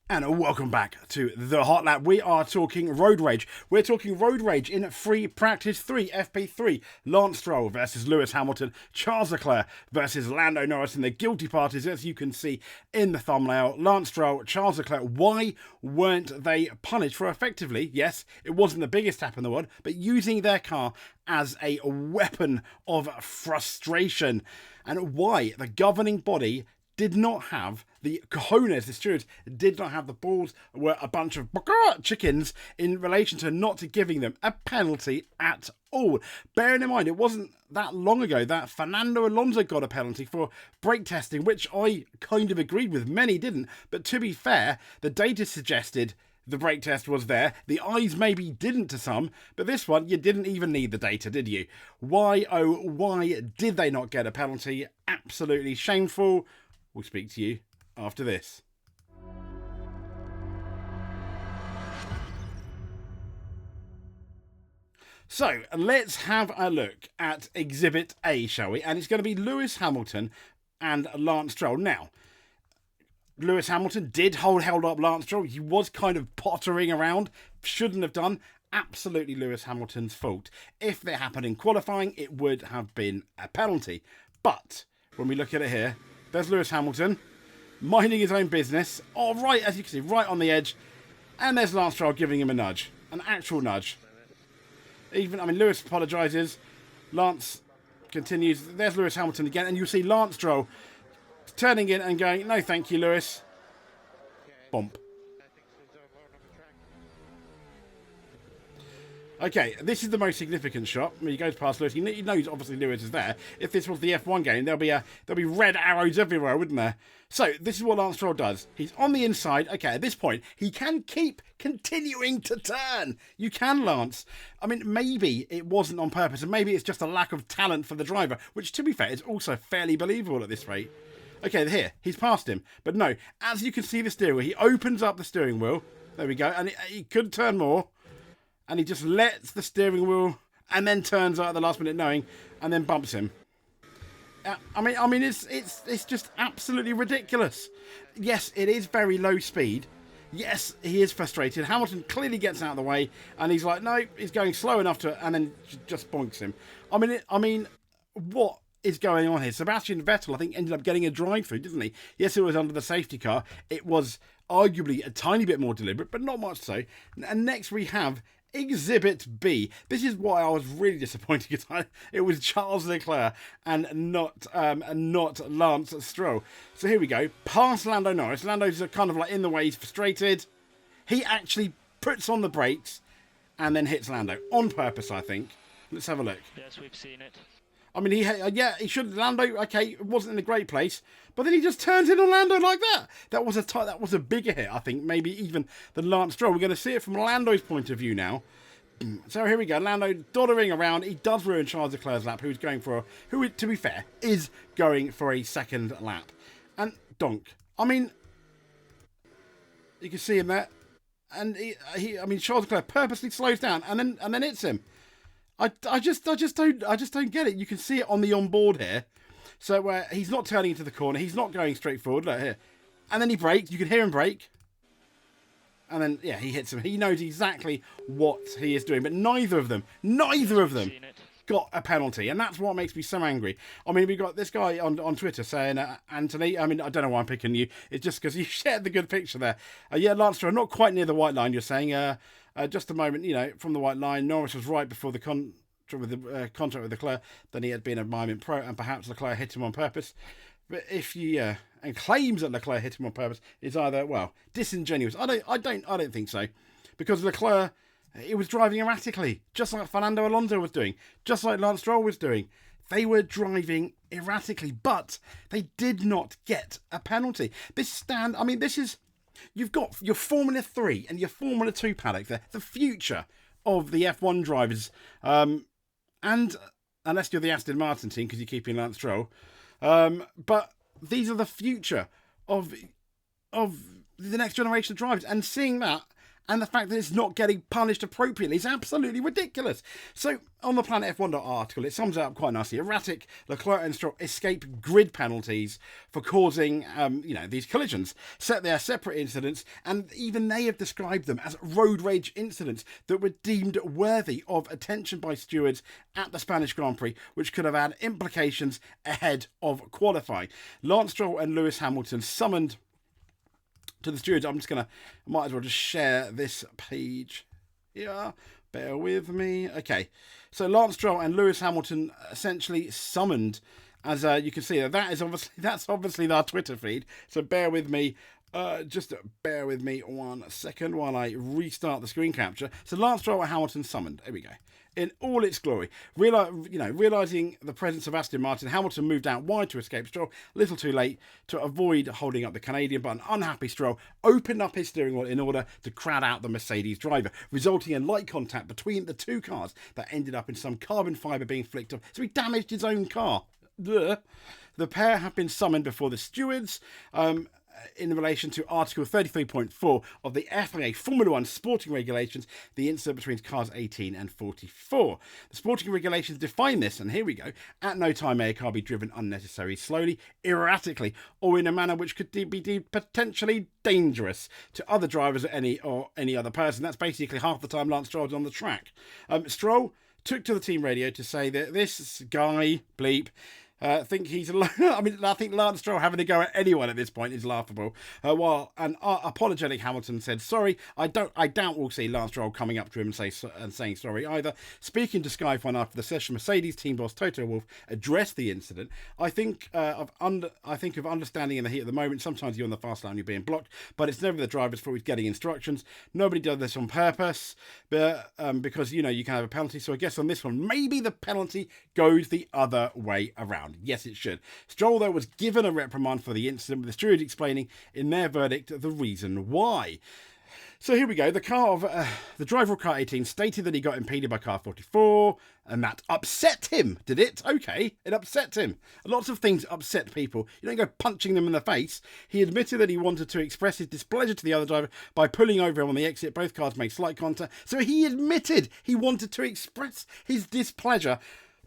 And welcome back to the Hot Lap. We are talking road rage. We're talking road rage in free practice 3, FP3. Lance Stroll versus Lewis Hamilton. Charles Leclerc versus Lando Norris. And the guilty parties, as you can see in the thumbnail. Lance Stroll, Charles Leclerc. Why weren't they punished for effectively, yes, it wasn't the biggest tap in the world, but using their car as a weapon of frustration? And why the governing body did not have the cojones, the stewards did not have the balls, were a bunch of chickens in relation to not giving them a penalty at all. Bearing in mind, it wasn't that long ago that Fernando Alonso got a penalty for brake testing, which I kind of agreed with. Many didn't. But to be fair, the data suggested the brake test was there. The eyes maybe didn't to some, but this one, you didn't even need the data, did you? Why, oh, why did they not get a penalty? Absolutely shameful. We'll speak to you after this. So let's have a look at Exhibit A, shall we? And it's going to be Lewis Hamilton and Lance Stroll. Now, Lewis Hamilton did held up Lance Stroll. He was kind of pottering around. Shouldn't have done. Absolutely Lewis Hamilton's fault. If it happened in qualifying, it would have been a penalty. But when we look at it here, there's Lewis Hamilton minding his own business. Oh, right, as you can see, right on the edge. And there's Lance Stroll giving him a nudge. An actual nudge. Lewis apologises. Lance continues. There's Lewis Hamilton again. And you'll see Lance Stroll turning in and going, no, thank you, Lewis. Bump. Okay, this is the most significant shot. I mean, he goes past Lewis. He knows obviously Lewis is there. If this was the F1 game, there'll be red arrows everywhere, wouldn't there? So this is what Lance Stroll does. He's on the inside. Okay, at this point, he can keep continuing to turn. You can, Lance. I mean, maybe it wasn't on purpose, and maybe it's just a lack of talent for the driver, which, to be fair, is also fairly believable at this rate. Okay, here, he's past him. But no, as you can see the steering wheel, he opens up the steering wheel. There we go. And he could turn more. And he just lets the steering wheel and then turns out at the last minute knowing and then bumps him. It's just absolutely ridiculous. Yes, it is very low speed. Yes, he is frustrated. Hamilton clearly gets out of the way and he's like, no, he's going slow enough to, and then just bonks him. What is going on here? Sebastian Vettel, I think, ended up getting a drive-through, didn't he? Yes, it was under the safety car. It was arguably a tiny bit more deliberate, but not much so. And next we have Exhibit B. This is why I was really disappointed, because it was Charles Leclerc and not Lance Stroll. So here we go. Past Lando Norris. Lando's kind of like in the way. He's frustrated. He actually puts on the brakes and then hits Lando on purpose, I think. Let's have a look. Yes, we've seen it. I mean, he should. Lando, okay, it wasn't in a great place, but then he just turns in on Lando like that. That was a bigger hit, I think, maybe even than Lance Stroll. We're going to see it from Lando's point of view now. So here we go. Lando doddering around. He does ruin Charles Leclerc's lap, who, to be fair, is going for a second lap. And donk. I mean, you can see him there, and Charles Leclerc purposely slows down and then hits him. I just don't get it. You can see it on the onboard here. So he's not turning into the corner. He's not going straight forward. Look here. And then he brakes. You can hear him brake. And then, yeah, he hits him. He knows exactly what he is doing. But neither of them got a penalty. And that's what makes me so angry. I mean, we got this guy on Twitter saying, Anthony, I mean, I don't know why I'm picking you. It's just because you shared the good picture there. Lance Stroll, not quite near the white line, you're saying. Just a moment, from the white line. Norris was right before the contract with Leclerc. Then he had been a moment pro, and perhaps Leclerc hit him on purpose. But if you and claims that Leclerc hit him on purpose is either disingenuous. I don't think so, because Leclerc, he was driving erratically, just like Fernando Alonso was doing, just like Lance Stroll was doing. They were driving erratically, but they did not get a penalty. You've got your Formula 3 and your Formula 2 paddock there, the future of the F1 drivers. And unless you're the Aston Martin team, because you're keeping Lance Stroll. But these are the future of the next generation of drivers. And seeing that and the fact that it's not getting punished appropriately is absolutely ridiculous. So on the Planet F1 article, it sums it up quite nicely. Erratic Leclerc and Stroll escape grid penalties for causing these collisions. Set their separate incidents, and even they have described them as road rage incidents that were deemed worthy of attention by stewards at the Spanish Grand Prix, which could have had implications ahead of qualifying. Lance Stroll and Lewis Hamilton summoned to the stewards. Might as well just share this page here. Bear with me. Okay, so Lance Stroll and Lewis Hamilton essentially summoned, as you can see, that's obviously our Twitter feed. So bear with me. Just bear with me 1 second while I restart the screen capture. So Lance Stroll and Hamilton summoned. Here we go. In all its glory. Realising the presence of Aston Martin, Hamilton moved out wide to escape Stroll, a little too late to avoid holding up the Canadian, but an unhappy Stroll opened up his steering wheel in order to crowd out the Mercedes driver, resulting in light contact between the two cars that ended up in some carbon fibre being flicked off. So he damaged his own car. The pair have been summoned before the stewards. In relation to Article 33.4 of the FIA Formula 1 sporting regulations, the incident between cars 18 and 44. The sporting regulations define this, and here we go. At no time may a car be driven unnecessarily slowly, erratically, or in a manner which could be deemed potentially dangerous to other drivers or any other person. That's basically half the time Lance Stroll is on the track. Stroll took to the team radio to say that this guy, bleep, think he's I think Lance Stroll having to go at anyone at this point is laughable. While an apologetic Hamilton said sorry, I doubt we'll see Lance Stroll coming up to him and saying sorry either. Speaking to Sky F1 after the session, Mercedes team boss Toto Wolff addressed the incident. I think of understanding in the heat of the moment. Sometimes you're on the fast line, you're being blocked, but it's never the driver's fault. He's getting instructions. Nobody does this on purpose, but because you can have a penalty. So I guess on this one, maybe the penalty goes the other way around. Yes, it should. Stroll, though, was given a reprimand for the incident, with the stewards explaining in their verdict the reason why. So here we go. The driver of car 18 stated that he got impeded by car 44, and that upset him. Did it? Okay, it upset him. Lots of things upset people. You don't go punching them in the face. He admitted that he wanted to express his displeasure to the other driver by pulling over him on the exit. Both cars made slight contact. So he admitted he wanted to express his displeasure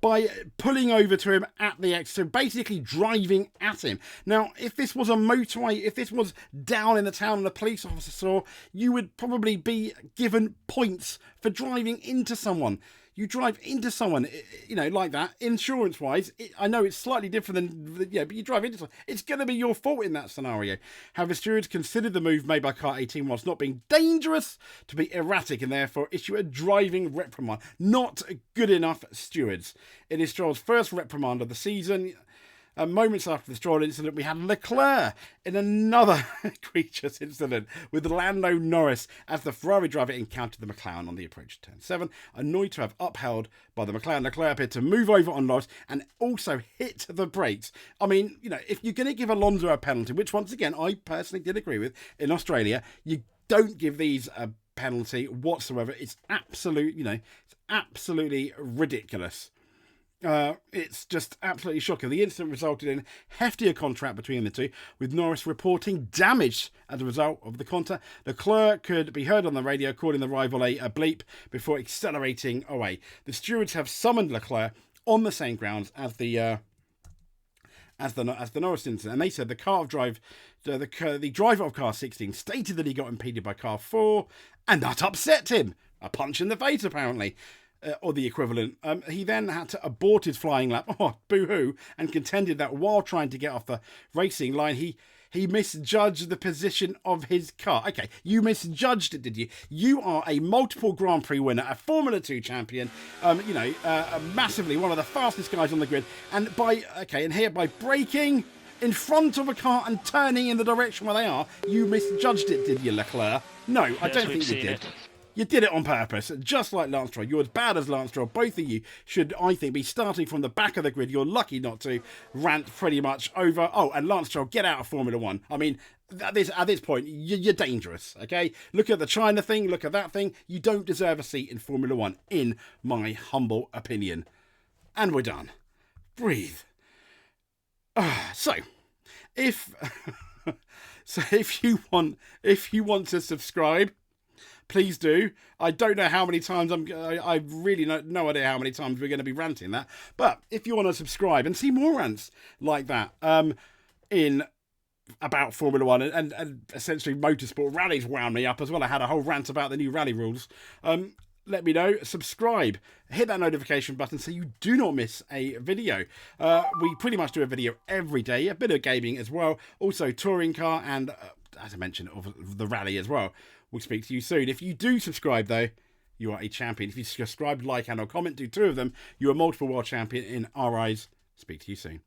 by pulling over to him at the exit, so basically driving at him. Now, if this was a motorway, if this was down in the town and a police officer saw, you would probably be given points for driving into someone. You drive into someone, like that, insurance-wise, I know it's slightly different but you drive into someone. It's going to be your fault in that scenario. However, stewards considered the move made by car 18 whilst not being dangerous to be erratic and therefore issue a driving reprimand. Not good enough, stewards. It is Stroll's first reprimand of the season. Moments after the Stroll incident, we had Leclerc in another egregious incident with Lando Norris as the Ferrari driver encountered the McLaren on the approach to turn 7. Annoyed to have upheld by the McLaren, Leclerc appeared to move over on Norris and also hit the brakes. I mean, if you're going to give Alonso a penalty, which once again I personally did agree with in Australia, you don't give these a penalty whatsoever. It's absolutely ridiculous. It's just absolutely shocking. The incident resulted in a heftier contract between the two, with Norris reporting damage as a result of the contact. Leclerc could be heard on the radio calling the rival a bleep before accelerating away. The stewards have summoned Leclerc on the same grounds as the Norris incident, and they said the driver of car 16 stated that he got impeded by car 4, and that upset him. A punch in the face, apparently. Or the equivalent. He then had to abort his flying lap, boo-hoo, and contended that while trying to get off the racing line, he misjudged the position of his car. Okay, you misjudged it, did you? You are a multiple Grand Prix winner, a Formula 2 champion, massively one of the fastest guys on the grid, and by braking in front of a car and turning in the direction where they are, you misjudged it, did you, Leclerc? No, I don't think you did. You did it on purpose, just like Lance Stroll. You're as bad as Lance Stroll. Both of you should, I think, be starting from the back of the grid. You're lucky not to rant pretty much over. Oh, and Lance Stroll, get out of Formula 1. I mean, at this point, you're dangerous, okay? Look at the China thing. Look at that thing. You don't deserve a seat in Formula 1, in my humble opinion. And we're done. Breathe. So, if you want to subscribe, please do. I don't know how many times I really no idea how many times we're going to be ranting that. But if you want to subscribe and see more rants like that, in about Formula One and essentially motorsport, rallies wound me up as well. I had a whole rant about the new rally rules. Let me know. Subscribe. Hit that notification button so you do not miss a video. We pretty much do a video every day. A bit of gaming as well. Also touring car and, as I mentioned, of the rally as well. We'll speak to you soon. If you do subscribe, though, you are a champion. If you subscribe, like, and or comment, do 2 of them, you are multiple world champion in our eyes. Speak to you soon.